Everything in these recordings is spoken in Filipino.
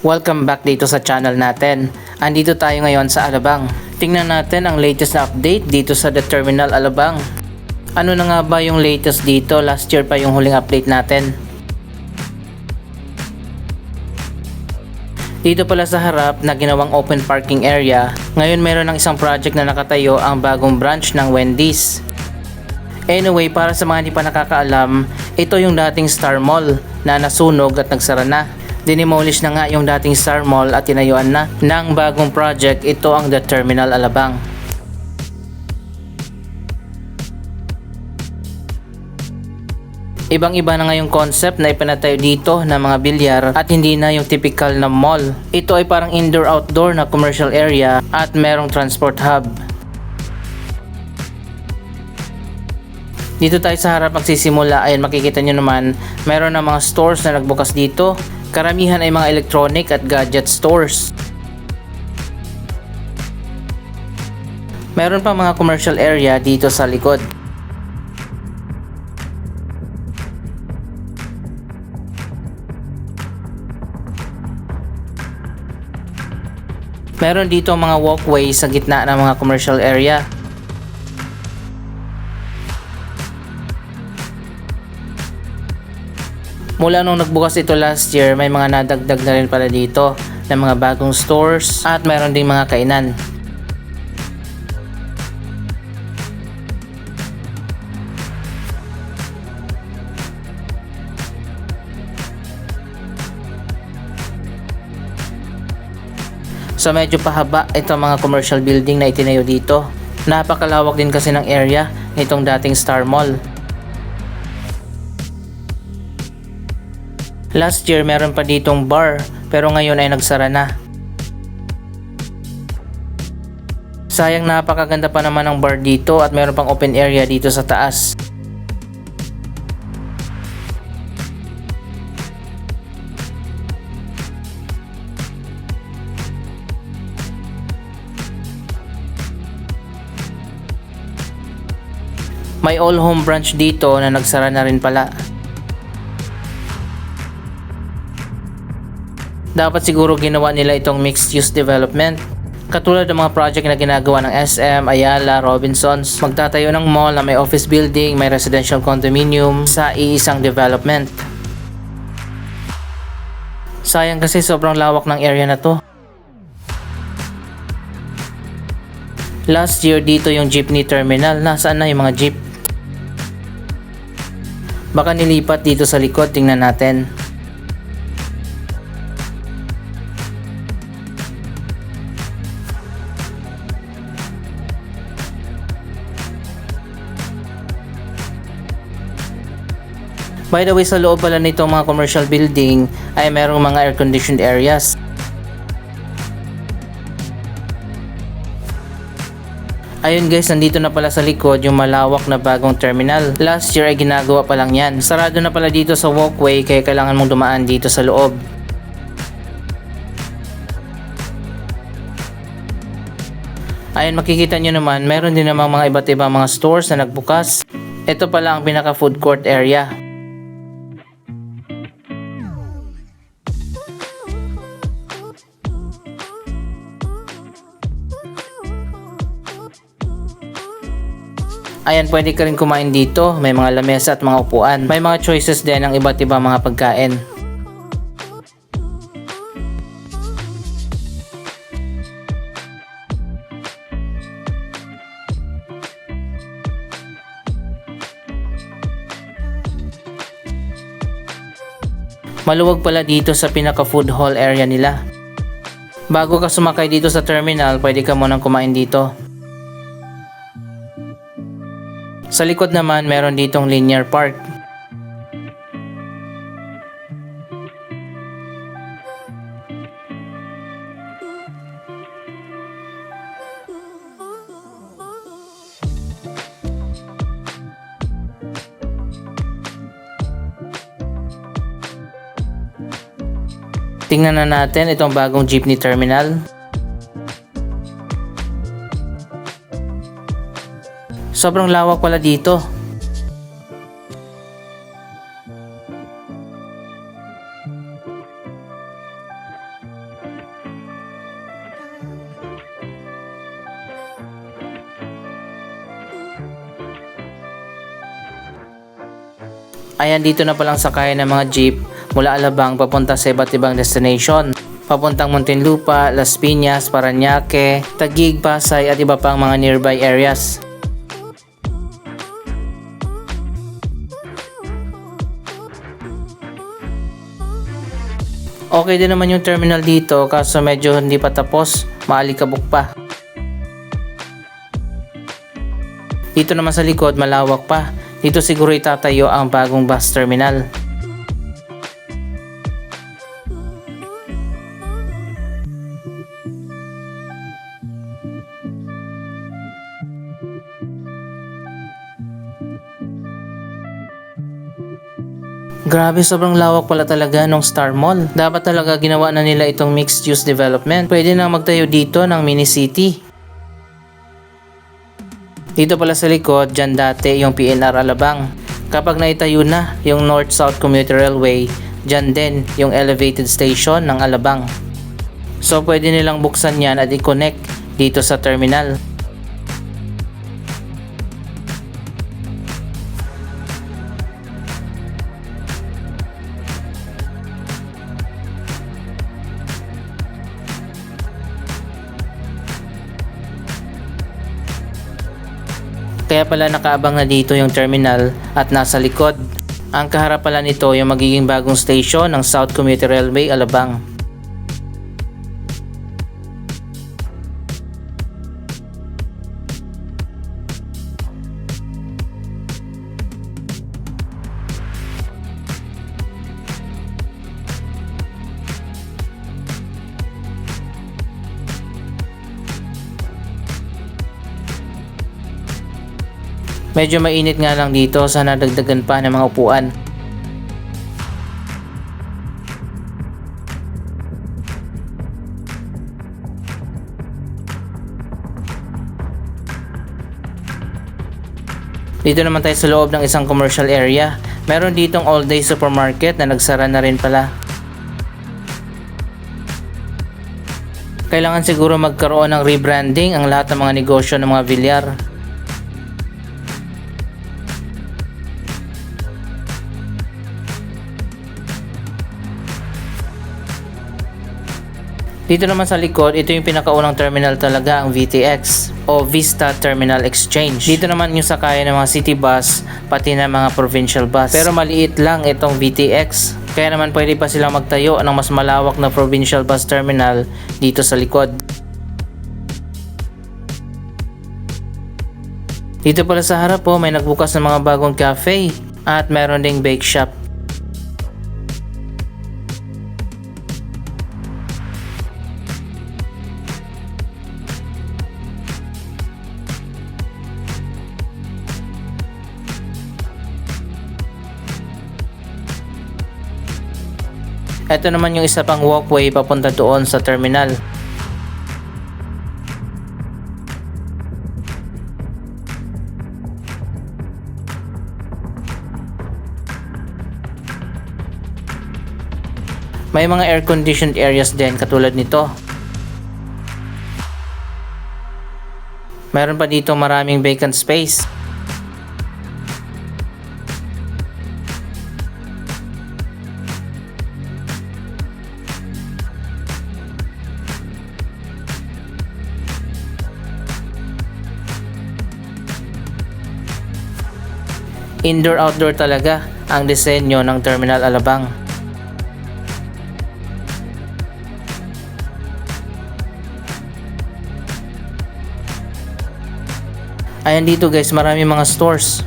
Welcome back dito sa channel natin. Andito tayo ngayon sa Alabang. Tingnan natin ang latest na update dito sa The Terminal Alabang. Ano na nga ba yung latest dito? Last year pa yung huling update natin. Dito pala sa harap na ginawang open parking area, ngayon meron ng isang project na nakatayo ang bagong branch ng Wendy's. Anyway, para sa mga hindi pa nakakaalam, ito yung dating Star Mall na nasunog at nagsara na. Dinimolish na nga yung dating Star Mall at tinayuan na ng bagong project. Ito ang The Terminal Alabang. Ibang-iba na nga yung concept na ipinatayo dito ng mga bilyar at hindi na yung typical na mall. Ito ay parang indoor-outdoor na commercial area at merong transport hub. Dito tayo sa harap magsisimula. Ayan, makikita nyo naman meron na mga stores na nagbukas dito. Karamihan ay mga electronic at gadget stores. Meron pa mga commercial area dito sa likod. Meron dito mga walkway sa gitna ng mga commercial area. Mula nung nagbukas ito last year, may mga nadagdag na rin pala dito ng mga bagong stores at meron ding mga kainan. So medyo pahaba itong mga commercial building na itinayo dito. Napakalawak din kasi ng area nitong dating Star Mall. Last year meron pa ditong bar pero ngayon ay nagsara na. Sayang, napakaganda pa naman ng bar dito at meron pang open area dito sa taas. May all home branch dito na nagsara na rin pala. Dapat siguro ginawa nila itong mixed use development. Katulad ng mga project na ginagawa ng SM, Ayala, Robinsons. Magtatayo ng mall na may office building, may residential condominium sa iisang development. Sayang kasi sobrang lawak ng area na to. Last year dito yung jeepney terminal. Nasaan na yung mga jeep? Baka nilipat dito sa likod, tingnan natin. By the way, sa loob pala nitong mga commercial building ay merong mga air-conditioned areas. Ayun guys, nandito na pala sa likod yung malawak na bagong terminal. Last year ay ginagawa pa lang yan. Sarado na pala dito sa walkway kaya kailangan mong dumaan dito sa loob. Ayun, makikita nyo naman, meron din namang mga iba't ibang mga stores na nagbukas. Ito pala ang pinaka food court area. Ayan, pwede ka rin kumain dito. May mga lamesa at mga upuan. May mga choices din ng iba't ibang mga pagkain. Maluwag pala dito sa pinaka food hall area nila. Bago ka sumakay dito sa terminal, pwede ka munang kumain dito. Sa likod naman, meron ditong linear park. Tingnan na natin itong bagong jeepney terminal. Sobrang lawak pala dito. Ayan, dito na palang sakayan ng mga jeep mula Alabang papunta sa iba't ibang destination. Papuntang Muntinlupa, Las Piñas, Parañaque, Taguig, Pasay at iba pang mga nearby areas. Okay din naman yung terminal dito kaso medyo hindi pa tapos, maalikabok pa. Dito naman sa likod malawak pa. Dito siguro itatayo ang bagong bus terminal. Grabe, sobrang lawak pala talaga ng Star Mall. Dapat talaga ginawa na nila itong mixed use development. Pwede nang magtayo dito ng mini city. Dito pala sa likod, dyan dati yung PNR Alabang. Kapag naitayo na yung North-South Commuter Railway, dyan din yung elevated station ng Alabang. So pwede nilang buksan yan at i-connect dito sa terminal. Kaya pala nakaabang na dito yung terminal at nasa likod. Ang kaharap pala nito yung magiging bagong station ng South Commuter Railway Alabang. Medyo mainit nga lang dito, sana dagdagan pa ng mga upuan. Dito naman tayo sa loob ng isang commercial area. Meron ditong all day supermarket na nagsara na rin pala. Kailangan siguro magkaroon ng rebranding ang lahat ng mga negosyo ng mga Villar. Dito naman sa likod, ito yung pinakaunang terminal talaga, ang VTX o Vista Terminal Exchange. Dito naman yung sakayan ng mga city bus, pati na mga provincial bus. Pero maliit lang itong VTX, kaya naman pwede pa silang magtayo ng mas malawak na provincial bus terminal dito sa likod. Dito pala sa harap po, may nagbukas ng mga bagong cafe at meron ding bake shop. Ito naman yung isa pang walkway papunta doon sa terminal. May mga air-conditioned areas din katulad nito. Meron pa dito maraming vacant space. Indoor-outdoor talaga ang disenyo ng Terminal Alabang. Ayan dito guys, marami mga stores.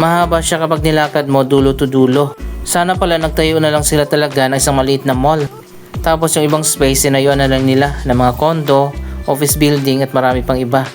Mahaba siya kapag nilakad mo dulo to dulo. Sana pala nagtayo na lang sila talaga ng isang maliit na mall. Tapos yung ibang space sinayuan na lang nila ng mga condo, office building at marami pang iba.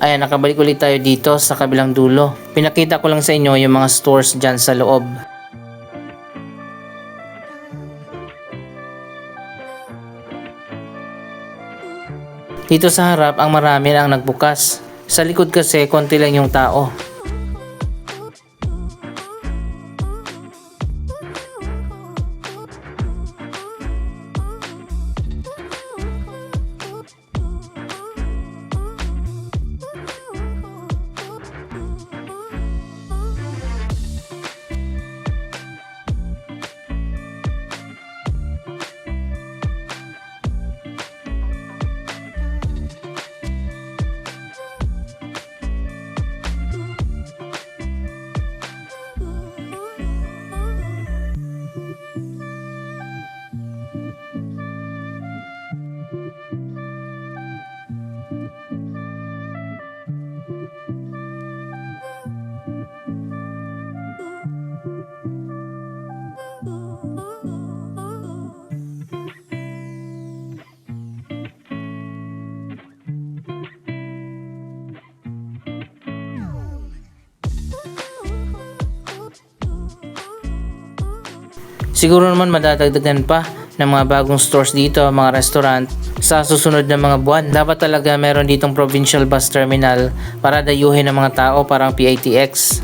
Ayan, nakabalik ulit tayo dito sa kabilang dulo. Pinakita ko lang sa inyo yung mga stores dyan sa loob. Dito sa harap ang marami na ang nagbukas. Sa likod kasi konti lang yung tao. Siguro naman madadagdagan pa ng mga bagong stores dito, mga restaurant sa susunod na mga buwan. Dapat talaga meron ditong provincial bus terminal para dayuhin ng mga tao parang PITX.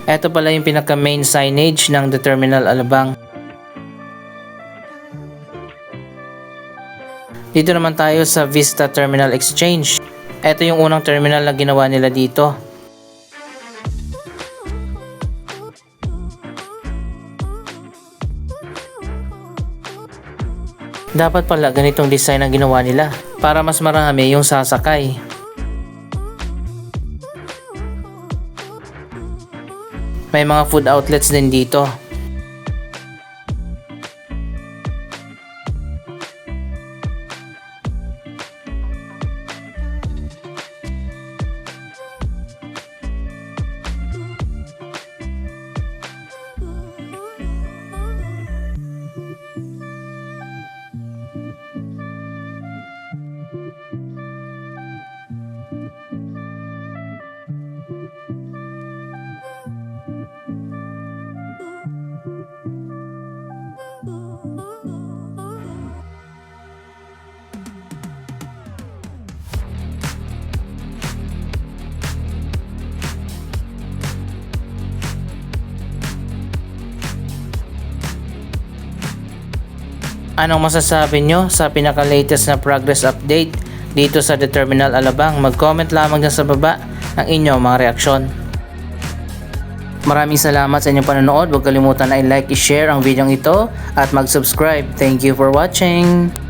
Ito pala yung pinaka main signage ng The Terminal Alabang. Dito naman tayo sa Vista Terminal Exchange. Ito yung unang terminal na ginawa nila dito. Dapat pala ganitong design ang ginawa nila para mas marami yung sasakay. May mga food outlets din dito. Anong masasabi nyo sa pinaka-latest na progress update dito sa The Terminal Alabang? Mag-comment lamang dyan sa baba ang inyong mga reaksyon. Maraming salamat sa inyong panonood. Huwag kalimutan na i-like, i-share ang video ito at mag-subscribe. Thank you for watching!